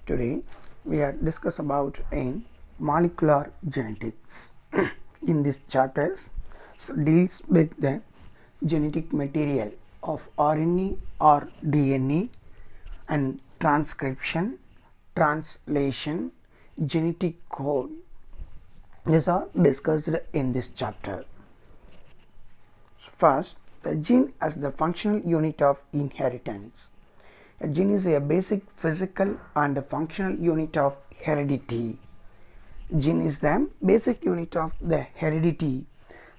Today we are discuss about in molecular genetics. In this chapter deals with the genetic material of RNA or DNA and transcription, translation, genetic code. These are discussed in this chapter. First, the gene as the functional unit of inheritance. A gene is a basic physical and functional unit of heredity. Gene is the basic unit of the heredity.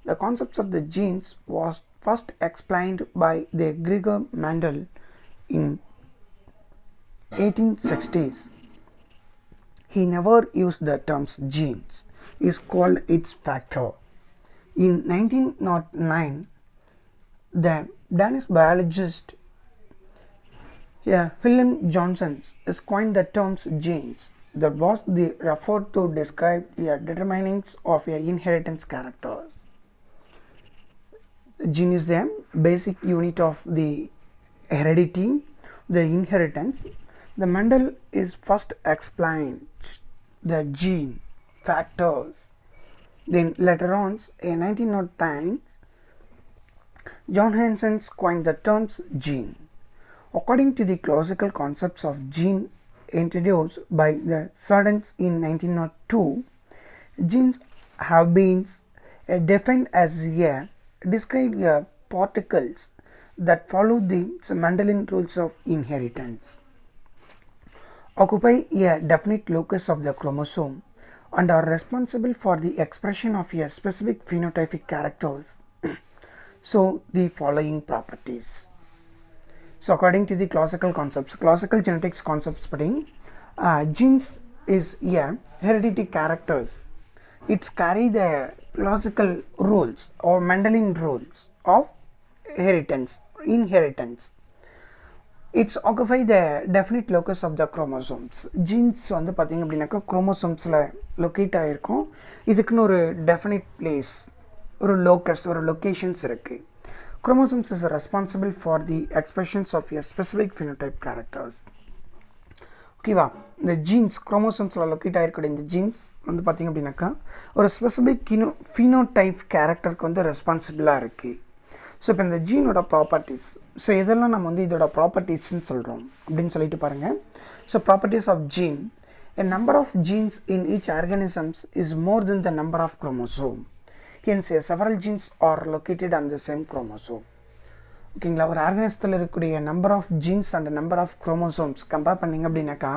The concepts of the genes was first explained by the Gregor Mendel in 1860s. He never used the terms genes. He called its factor. In 1909, the Danish biologist Wilhelm Johnson has coined the terms genes. That was referred to describe determinants of inheritance characters. Gene is the basic unit of the heredity, the inheritance. The Mendel is first explained the gene factors. Then later on in 1909, John Hansen coined the terms gene. According to the classical concepts of gene introduced by the Sweden in 1902, genes have been defined as described particles that follow the Mendelian rules of inheritance, occupy a definite locus of the chromosome, and are responsible for the expression of a specific phenotypic characters. So the following properties. So according to the classical concepts, classical genetics concepts, genes is hereditary characters. It carry the classical rules or Mendelian rules of inheritance. It's occupy the definite locus of the chromosomes. Genes வந்து பாத்தீங்க அப்படினாக்கா chromosomes-ல locate ஆயிருக்கும். இதுக்குன்னு ஒரு definite place, ஒரு locus, ஒரு locations இருக்கு. Chromosomes is responsible for the expressions of a specific phenotype characters. ஓகேவா, இந்த genes chromosomes-ல locate ஆயிருக்கக்கூடிய இந்த genes வந்து பாத்தீங்க அப்படினாக்கா ஒரு specific phenotype character-க்கு வந்து ரெஸ்பான்சிபிளா இருக்கு. ஸோ இப்போ இந்த ஜீனோட ப்ராப்பர்ட்டிஸ், ஸோ இதெல்லாம் நம்ம வந்து இதோட ப்ராப்பர்ட்டிஸ்ன்னு சொல்கிறோம் அப்படின்னு சொல்லிட்டு பாருங்கள். So properties of gene, a number of genes in each organisms is more than the number of chromosome. Hence several genes are located on the same chromosome. ஓகேங்களா, ஒரு ஆர்கனிசத்தில் இருக்கக்கூடிய number of genes and number of chromosomes compare பண்ணிங்க அப்படின்னாக்கா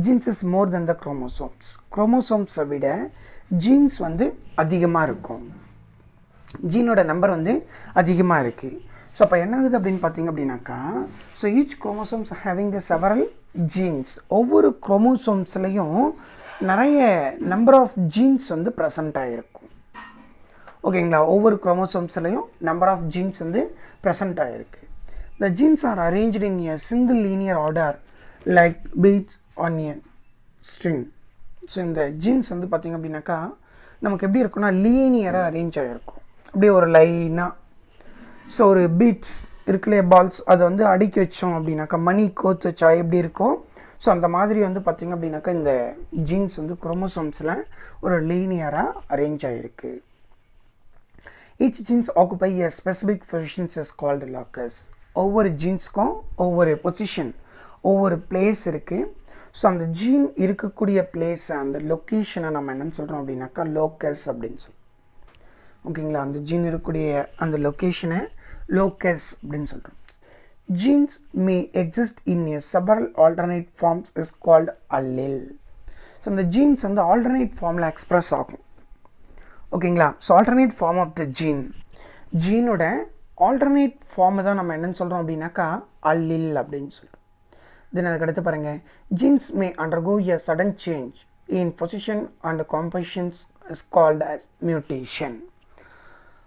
genes is more than the chromosomes. குரோமோசோம்ஸை விட genes வந்து அதிகமாக இருக்கும், ஜீனோட நம்பர் வந்து அதிகமாக இருக்குது. ஸோ அப்போ என்ன ஆகுது அப்படின்னு பார்த்தீங்க அப்படின்னாக்கா, so each chromosomes having the several genes, ஒவ்வொரு குரோமோசோம்ஸ்லையும் நிறைய நம்பர் ஆஃப் ஜீன்ஸ் வந்து ப்ரெசண்ட் ஆகிருக்கும். ஓகேங்களா, ஒவ்வொரு குரோமோசோம்ஸ்லையும் நம்பர் ஆஃப் ஜீன்ஸ் வந்து ப்ரெசண்ட் ஆகிருக்கு. The genes are arranged in a single linear order like beads on a string. So இந்த ஜீன்ஸ் வந்து பார்த்திங்க அப்படின்னாக்கா நமக்கு எப்படி இருக்குன்னா லீனியராக அரேஞ்ச் ஆகிருக்கும், அப்படியே ஒரு லைனாக. ஸோ ஒரு பீட்ஸ் இருக்குல்லையே, பால்ஸ், அதை வந்து அடுக்கி வச்சோம் அப்படின்னாக்கா மணி கோத்து வச்சா எப்படி இருக்கும், ஸோ அந்த மாதிரி வந்து பார்த்திங்க அப்படின்னாக்கா இந்த ஜீன்ஸ் வந்து குரோமோசோம்ஸில் ஒரு லீனியராக அரேஞ்ச் ஆகிருக்கு. Each jeans occupy a specific positions is called locus. ஒவ்வொரு ஜீன்ஸ்க்கும் ஒவ்வொரு பொசிஷன், ஒவ்வொரு பிளேஸ் இருக்குது. ஸோ அந்த ஜீன் இருக்கக்கூடிய பிளேஸ், அந்த லொக்கேஷனை நம்ம என்னென்னு சொல்கிறோம் அப்படின்னாக்கா லோக்கஸ் அப்படின்னு சொல்கிறோம். ஓகேங்களா, அந்த ஜீன் இருக்கக்கூடிய அந்த லொக்கேஷனை லோக்கஸ் அப்படின்னு சொல்கிறோம். Genes may exist in a several alternate forms is called allele. So அந்த ஜீன்ஸ் வந்து ஆல்டர்னேட் ஃபார்மில் எக்ஸ்ப்ரெஸ் ஆகும். ஓகேங்களா, so alternate form of the ஜீனோட ஆல்டர்னேட் ஃபார்மை தான் நம்ம என்னென்னு சொல்கிறோம் அப்படின்னாக்கா அல்லில் அப்படின்னு சொல்கிறோம். தென் அதுக்கடுத்து பாருங்கள், genes may undergo a sudden change in position and compositions is called as mutation.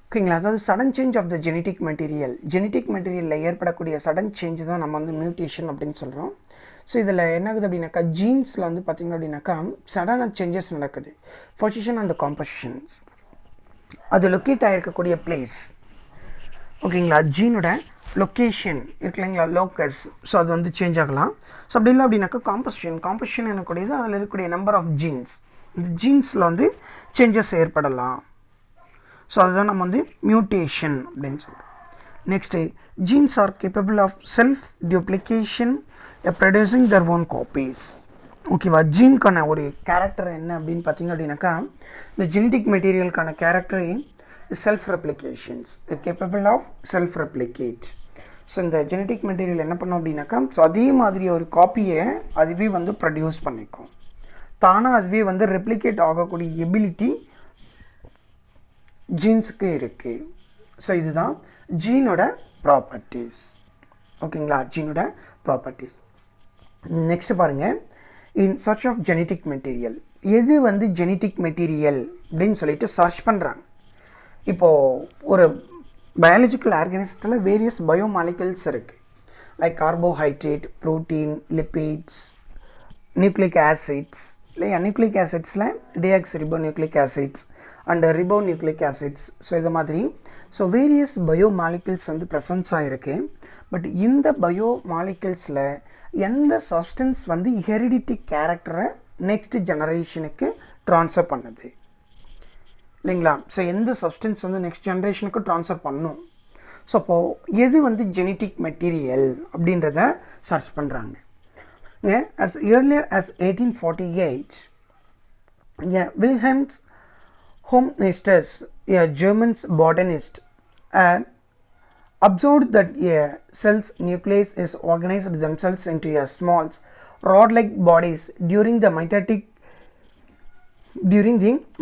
ஓகேங்களா, அதாவது sudden change of the genetic மெட்டீரியலில் ஏற்படக்கூடிய சடன் சேஞ்ச் தான் நம்ம வந்து மியூட்டேஷன் அப்படின்னு சொல்கிறோம். ஸோ இதில் என்ன ஆகுது அப்படின்னாக்கா ஜீன்ஸில் வந்து பார்த்திங்க அப்படின்னாக்கா சடனாக சேஞ்சஸ் நடக்குது. பொசிஷன் அண்ட் காம்போசிஷன்ஸ், அது லொக்கேட் ஆகிருக்கக்கூடிய பிளேஸ். ஓகேங்களா, ஜீனோட லொக்கேஷன் இருக்கு இல்லைங்களா, லோக்கஸ், ஸோ அது வந்து சேஞ்ச் ஆகலாம். ஸோ அப்படி இல்லை அப்படின்னாக்கா காம்போசிஷன் எனக்கூடியது அதில் இருக்கக்கூடிய நம்பர் ஆஃப் ஜீன்ஸ், இந்த ஜீன்ஸில் வந்து சேஞ்சஸ் ஏற்படலாம். ஸோ அதுதான் நம்ம வந்து மியூட்டேஷன் அப்படின்னு சொல்கிறோம். Next genes are capable of self duplication producing their own copies. ஓகேவா, ஜீனுக்கான ஒரு கேரக்டர் என்ன அப்படின்னு பார்த்தீங்க அப்படின்னாக்கா, இந்த ஜெனட்டிக் மெட்டீரியலுக்கான கேரக்டரே self replications, capable of self replicate. So இந்த ஜெனட்டிக் மெட்டீரியல் என்ன பண்ணோம் அப்படின்னாக்கா, ஸோ அதே மாதிரி ஒரு காப்பியை அதுவே வந்து ப்ரொடியூஸ் பண்ணிக்கும், தானாக அதுவே வந்து ரெப்ளிகேட் ஆகக்கூடிய எபிலிட்டி ஜீன்ஸுக்கு இருக்குது. ஸோ இதுதான் ஜீனோட ப்ராப்பர்ட்டிஸ். ஓகேங்களா, ஜீனோட ப்ராப்பர்ட்டிஸ். நெக்ஸ்ட் பாருங்கள், in search of genetic material. எது வந்து ஜெனட்டிக் மெட்டீரியல் அப்படின்னு சொல்லிட்டு சர்ச் பண்ணுறாங்க. இப்போது ஒரு பயாலஜிக்கல் ஆர்கானிசத்தில் வேரியஸ் பயோமாலிகல்ஸ் இருக்குது, like carbohydrate, protein, lipids, nucleic acids இல்லையா. நியூக்ளிக் ஆசிட்ஸில் deoxyribonucleic acids and ribonucleic acids. So இது மாதிரி ஸோ வேரியஸ் பயோமாலிகல்ஸ் வந்து ப்ரெசன்ஸ் ஆகிருக்கு. பட் இந்த பயோமாலிகல்ஸில் எந்த சப்ஸ்டன்ஸ் வந்து ஹெரிடிட்டி கேரக்டரை நெக்ஸ்ட் ஜெனரேஷனுக்கு ட்ரான்ஸ்ஃபர் பண்ணுது இல்லைங்களா. ஸோ எந்த சப்ஸ்டன்ஸ் வந்து நெக்ஸ்ட் ஜென்ரேஷனுக்கு ட்ரான்ஸ்ஃபர் பண்ணும். ஸோ அப்போது எது வந்து ஜெனட்டிக் மெட்டீரியல் அப்படின்றத சர்ச் பண்ணுறாங்க. as earlier as 1848, Wilhelm Hohenstein, a German botanist, observed that a cell's nucleus is organized themselves into a small rod-like bodies during the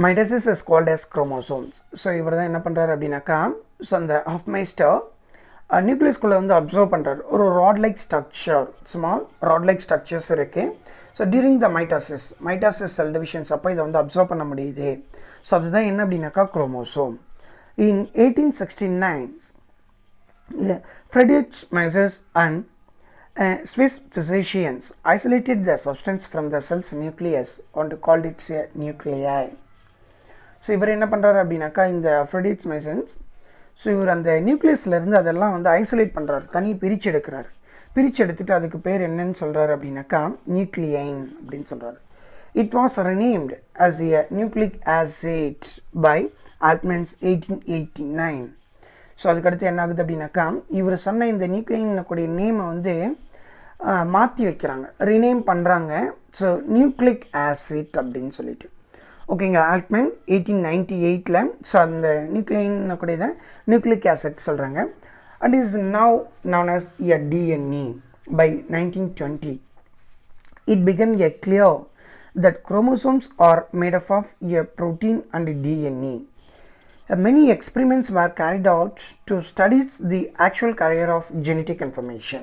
mitosis is called as chromosomes. So இவர் தான் என்ன பண்ணுறாரு அப்படின்னாக்கா, so அந்த ஹாஃப்மைஸ்டர் நியூக்ளியஸ்குள்ளே வந்து observe பண்ணுறாரு, ஒரு rod like structure, small rod like structures இருக்குது. So during the mitosis cell divisions அப்போ இதை வந்து அப்சர்வ் பண்ண முடியுது. ஸோ அதுதான் என்ன அப்படின்னாக்கா chromosome. In 1869 Friedrich Mises and Swiss physicians isolated the substance from the cell's nucleus and called it a nuclei. So இவர் என்ன பண்ணுறாரு அப்படின்னாக்கா, இந்த ஃப்ரெட்ரிச் மைசன்ஸ், ஸோ இவர் அந்த நியூக்ளியஸ்லேருந்து அதெல்லாம் வந்து ஐசோலேட் பண்ணுறாரு, தனி பிரித்து எடுக்கிறார். பிரித்து எடுத்துகிட்டு அதுக்கு பேர் என்னன்னு சொல்கிறாரு அப்படின்னாக்கா நியூக்ளியைன் அப்படின்னு சொல்கிறாரு. It was renamed as a nucleic acid by Altman's 1889. So அதுக்கடுத்து என்ன ஆகுது அப்படின்னாக்கா, இவர் சொன்ன இந்த நியூக்ளியனுடைய நேமை வந்து மாற்றி வைக்கிறாங்க, ரீநேம் பண்ணுறாங்க. ஸோ நியூக்ளிக் ஆசிட் அப்படின்னு சொல்லிட்டு. ஓகேங்க, ஆல்ட்மேன் 1898 ஸோ அந்த நியூக்ளியனுடைய நியூக்ளிக் ஆசிட் சொல்கிறாங்க. And is now known as a DNA. By 1920 it became clear that chromosomes are made up of a protein and DNA. Many experiments were carried out to study the actual carrier of genetic information.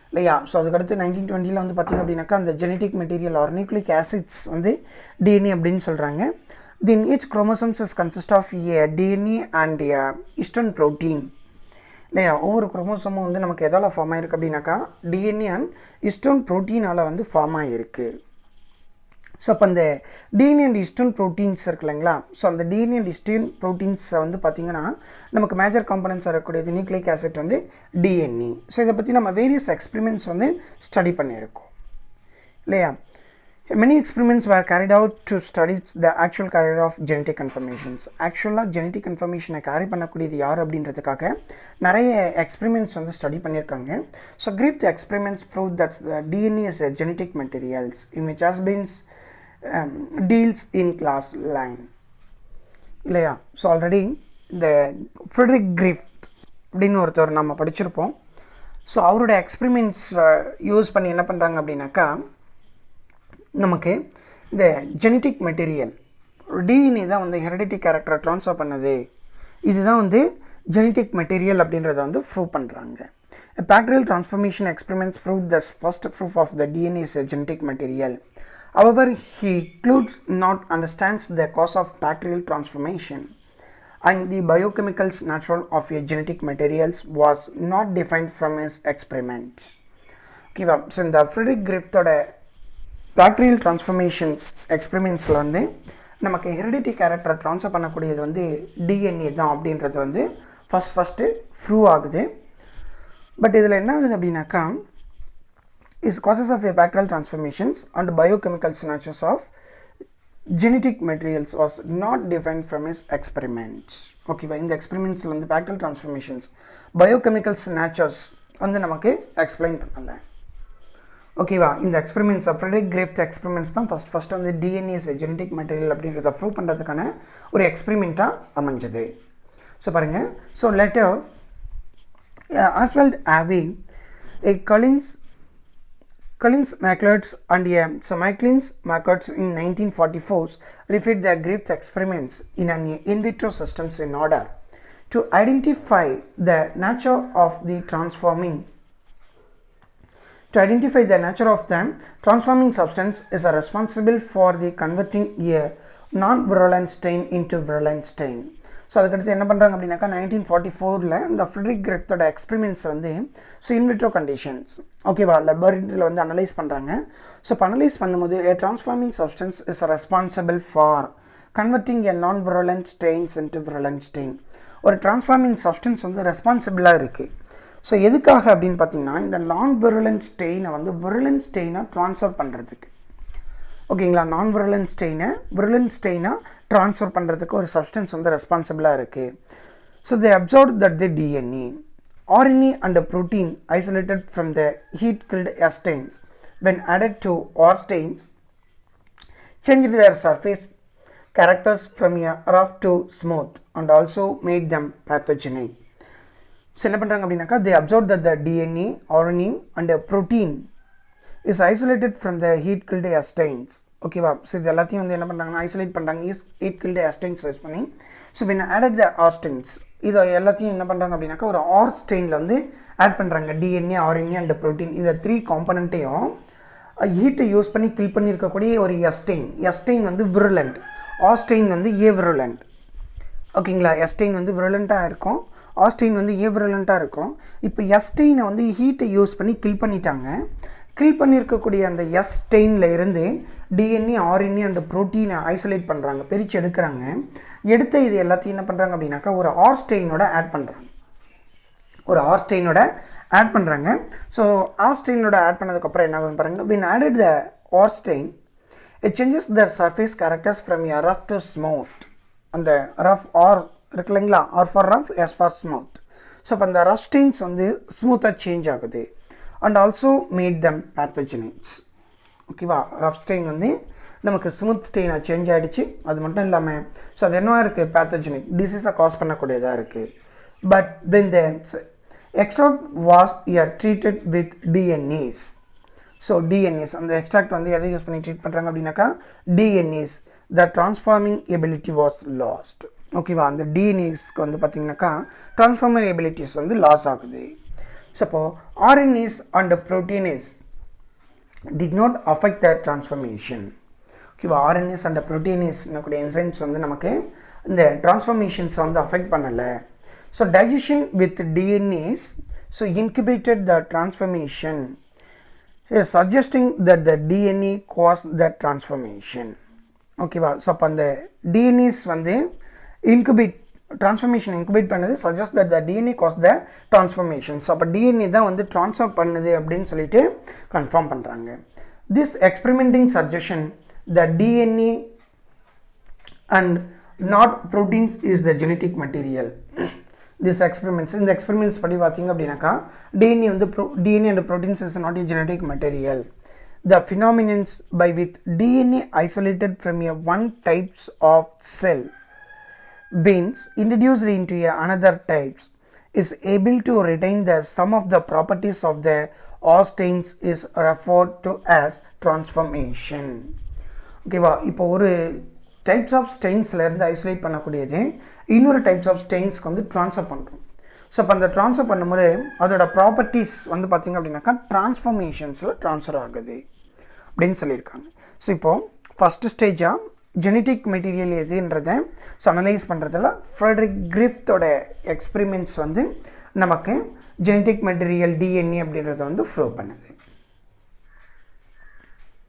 இல்லையா. So அதுக்கடுத்து 1920 வந்து பார்த்திங்க அப்படின்னாக்கா, அந்த genetic material or nucleic acids வந்து DNA அப்படின்னு சொல்கிறாங்க. Then each chromosomes is consist of a DNA and a histone protein. இல்லையா, ஒவ்வொரு குரோமோசோமும் வந்து நமக்கு எதால் ஃபார்ம் ஆகிருக்கு அப்படின்னாக்கா டிஎன்ஏ அண்ட் ஹிஸ்டோன் ப்ரோட்டீனால் வந்து ஃபார்ம் ஆகிருக்கு. ஸோ அப்போ அந்த டிஎன்ஏ அண்ட் ஹிஸ்டோன் ப்ரோட்டீன்ஸ் இருக்கு இல்லைங்களா. ஸோ அந்த டிஎன்ஏ அண்ட் ஹிஸ்டோன் ப்ரோட்டீன்ஸை வந்து பார்த்திங்கன்னா நமக்கு மேஜர் காம்பனன்ட்ஸ் இருக்கக்கூடியது நியூக்ளிக் ஆசிட் வந்து டிஎன்ஏ. ஸோ இதை பற்றி நம்ம வேரியஸ் எக்ஸ்பெரிமெண்ட்ஸ் வந்து ஸ்டடி பண்ணியிருக்கோம் இல்லையா. Many experiments were carried out to study the actual carrier of genetic informations. ஆக்சுவலாக ஜெனட்டிக் இன்ஃபர்மேஷனை கேரி பண்ணக்கூடியது யார் அப்படின்றதுக்காக நிறைய எக்ஸ்பெரிமெண்ட்ஸ் வந்து ஸ்டடி பண்ணியிருக்காங்க. So Griffith the experiments prove that's the DNA is genetic materials in which has been deals in class line இல்லையா. So already இந்த ஃப்ரெட்ரிக் கிரிஃப்ட் அப்படின்னு ஒருத்தர் நம்ம படிச்சிருப்போம். ஸோ அவரோட எக்ஸ்பெரிமெண்ட்ஸ் யூஸ் பண்ணி என்ன பண்ணுறாங்க அப்படின்னாக்கா, நமக்கு இந்த ஜெனட்டிக் மெட்டீரியல் டிஎன்ஏ தான் வந்து ஹெரிடிட்டி கேரக்டரை ட்ரான்ஸ்ஃபர் பண்ணுது, இதுதான் வந்து ஜெனட்டிக் மெட்டீரியல் அப்படின்றத வந்து ப்ரூவ் பண்ணுறாங்க. Bacterial transformation experiments prove the first proof of the DNA is genetic material. However, he concludes not understands the cause of bacterial transformation and the biochemicals natural of a genetic materials was not defined from his experiments. Okay, so இந்த Frederick கிரிஃப்டோட bacterial transformations எக்ஸ்பெரிமெண்ட்ஸில் வந்து நமக்கு heredity கேரக்டரை transfer பண்ணக்கூடியது வந்து DNA தான் அப்படின்றது வந்து first prove ஆகுது. பட் இதில் என்ன ஆகுது அப்படின்னாக்கா is causes of a bacterial transformations and biochemical signatures of genetic materials was not defined from his experiments. ஓகேவா, இந்த எக்ஸ்பெரிமெண்ட்ஸில் வந்து bacterial transformations biochemical signatures வந்து நமக்கு எக்ஸ்பிளைன் பண்ணல. ஓகேவா, இந்த எக்ஸ்பெரிமெண்ட்ஸ் ஃப்ரெட்ரிக் கிரிஃப்த் எக்ஸ்பெரிமெண்ட்ஸ் தான் ஃபஸ்ட் வந்து டிஎன்ஏ ஜெனடிக் மெட்டீரியல் அப்படின்றத ப்ரூவ் பண்ணுறதுக்கான ஒரு எக்ஸ்பெரிமெண்ட்டாக அமைஞ்சது. ஸோ பாருங்கள், ஸோ லெட்டர் ஆஸ்வால்ட் ஆவி a Collins Macleods and Maclean's Macleods in 1944 repeat their Griffith experiments in an in vitro systems in order to identify the nature of the transforming substance is responsible for the converting a non-virulent stain into virulent stain. So அதுக்கடுத்து என்ன பண்ணுறாங்க அப்படின்னாக்கா 1944 இந்த Frederick கிரிஃப்த்தோட experiments வந்து so in vitro conditions ஓகேவா லெபார்ட்டரியில் வந்து analyse பண்ணுறாங்க. So இப்போ அனலைஸ் பண்ணும்போது a transforming substance is responsible for converting a non-virulent stains into virulent stain. ஒரு டிரான்ஸ்ஃபார்மிங் சப்ஸ்டன்ஸ் வந்து ரெஸ்பான்சிபிளாக இருக்குது. ஸோ எதுக்காக அப்படின்னு பார்த்தீங்கன்னா இந்த நான் விருலண்ட் ஸ்டெயினை வந்து விருலண்ட் ஸ்டெயினாக ட்ரான்ஸ்ஃபர் பண்ணுறதுக்கு. ஓகேங்களா, நான் விருலண்ட் ஸ்டெயினாக ட்ரான்ஸ்ஃபர் பண்ணுறதுக்கு ஒரு சப்ஸ்டன்ஸ் வந்து ரெஸ்பான்சிபிளாக இருக்குது. So they observe that the DNA RNA and protein isolated from the heat killed S stains when added to R stains changed their surface characters from a rough to smooth and also made them pathogenic. So என்ன பண்ணுறாங்க அப்படின்னாக்கா they observed that the DNA, RNA and protein is isolated from the heat killed S stains. ஓகேவா, so இது எல்லாத்தையும் வந்து என்ன பண்ணுறாங்கன்னா isolate பண்ணுறாங்க heat killed S stains use பண்ணி. So when added the R stains இதை எல்லாத்தையும் என்ன பண்ணுறாங்க அப்படின்னாக்கா ஒரு R ஸ்டெயினில் வந்து ஆட் பண்ணுறாங்க. DNA, RNA அண்ட் ப்ரோட்டீன் இந்த 3 காம்பனண்ட்டையும் ஹீட்டை யூஸ் பண்ணி கில் பண்ணியிருக்கக்கூடிய ஒரு S ஸ்டெயின் வந்து விருலண்ட், R ஸ்டெயின் வந்து விருலண்ட். ஓகேங்களா, S ஸ்டெயின் வந்து விருலண்ட்டாக இருக்கும், R ஸ்டெயின் வந்து விருலண்ட்டாக இருக்கும். இப்போ S ஸ்டெயினை வந்து ஹீட்டை யூஸ் பண்ணி கில் பண்ணிட்டாங்க. கில் பண்ணியிருக்கக்கூடிய அந்த S ஸ்டெயினில் இருந்து DNA, RNA அண்ட் ப்ரோட்டீனை ஐசோலேட் பண்ணுறாங்க, பிரித்து எடுக்கிறாங்க. எடுத்து இது எல்லாத்தையும் என்ன பண்ணுறாங்க அப்படின்னாக்கா ஒரு R ஸ்டெயினோட ஆட் பண்ணுறாங்க. ஸோ R ஸ்டெயினோட ஆட் பண்ணதுக்கப்புறம் என்ன ஆகுதுன்னு பாருங்கள். when added the R stain it changes the surface characters from a rough to smooth. அந்த ரஃப் R இருக்கு இல்லைங்களா, R for rough, S for smooth. So இப்போ அந்த ரஃப் ஸ்டெயின்ஸ் வந்து ஸ்மூத்தாக சேஞ்ச் ஆகுது அண்ட் ஆல்சோ மேட் தம் பேத்தோஜெனிக்ஸ். ஓகேவா, ரஃப் ஸ்டெயின் வந்து நமக்கு ஸ்மூத் ஸ்டெயினாக சேஞ்ச் ஆகிடுச்சு. அது மட்டும் இல்லாமல் ஸோ அது என்னவா இருக்குது, பேத்தோஜெனிக் டிசீஸை காஸ் பண்ணக்கூடியதாக இருக்குது. But when the extract was treated with DNAs. So DNAs அந்த எக்ஸ்ட்ராக்ட் வந்து எதை யூஸ் பண்ணி ட்ரீட் பண்ணுறாங்க அப்படின்னாக்கா DNAs, the transforming ability was lost. ஓகேவா, அந்த டிஎன்ஏஸ்க்கு வந்து பார்த்திங்கனாக்கா ட்ரான்ஸ்ஃபார்மர் எபிலிட்டிஸ் வந்து லாஸ் ஆகுது. ஸோ இப்போது RNAs and proteins did not affect the transformation. ஓகேவா, RNAs அண்ட் proteins கூடிய என்சைம்ஸ் வந்து நமக்கு இந்த டிரான்ஸ்ஃபார்மேஷன்ஸ் வந்து அஃபெக்ட் பண்ணலை. So digestion with DNAs so incubated the transformation is suggesting that the DNA caused the transformation. ஓகேவா, ஸோ அப்போ அந்த DNAs வந்து transformation incubate பண்ணது suggest that the DNA caused the transformation. So அப்போ DNA தான் வந்து ட்ரான்ஸ்ஃபார்ம் பண்ணுது அப்படின்னு சொல்லிட்டு கன்ஃபார்ம் பண்ணுறாங்க. This experimenting suggestion that DNA and not proteins is the genetic material. This experiments, இந்த experiments படி பார்த்தீங்க அப்படின்னாக்கா DNA வந்து DNA and proteins is not a genetic material. The phenomenon by which DNA isolated from a one types of cell beings introduced into another types is able to retain the sum of the properties of the R stains is referred to as transformation. ஓகேவா, இப்போ ஒரு types of ஸ்டெயின்ஸ்லேருந்து isolate பண்ணக்கூடியது இன்னொரு types of ஸ்டெயின்ஸ்க்கு வந்து transfer பண்ணுறோம். So அப்போ அந்த transfer பண்ணும்போது அதோட ப்ராப்பர்ட்டிஸ் வந்து பார்த்திங்க அப்படின்னாக்கா ட்ரான்ஸ்ஃபார்மேஷன்ஸில் ட்ரான்ஸ்ஃபர் ஆகுது அப்படின்னு சொல்லியிருக்காங்க. ஸோ இப்போது ஃபஸ்ட்டு ஸ்டேஜாக ஜெனட்டிக் மெட்டீரியல் எதுன்றதை அனலைஸ் பண்ணுறதுல ஃப்ரெட்ரிக் கிரிஃப்த்தோட எக்ஸ்பெரிமெண்ட்ஸ் வந்து நமக்கு ஜெனட்டிக் மெட்டீரியல் DNA அப்படின்றத வந்து ப்ரூவ் பண்ணுது.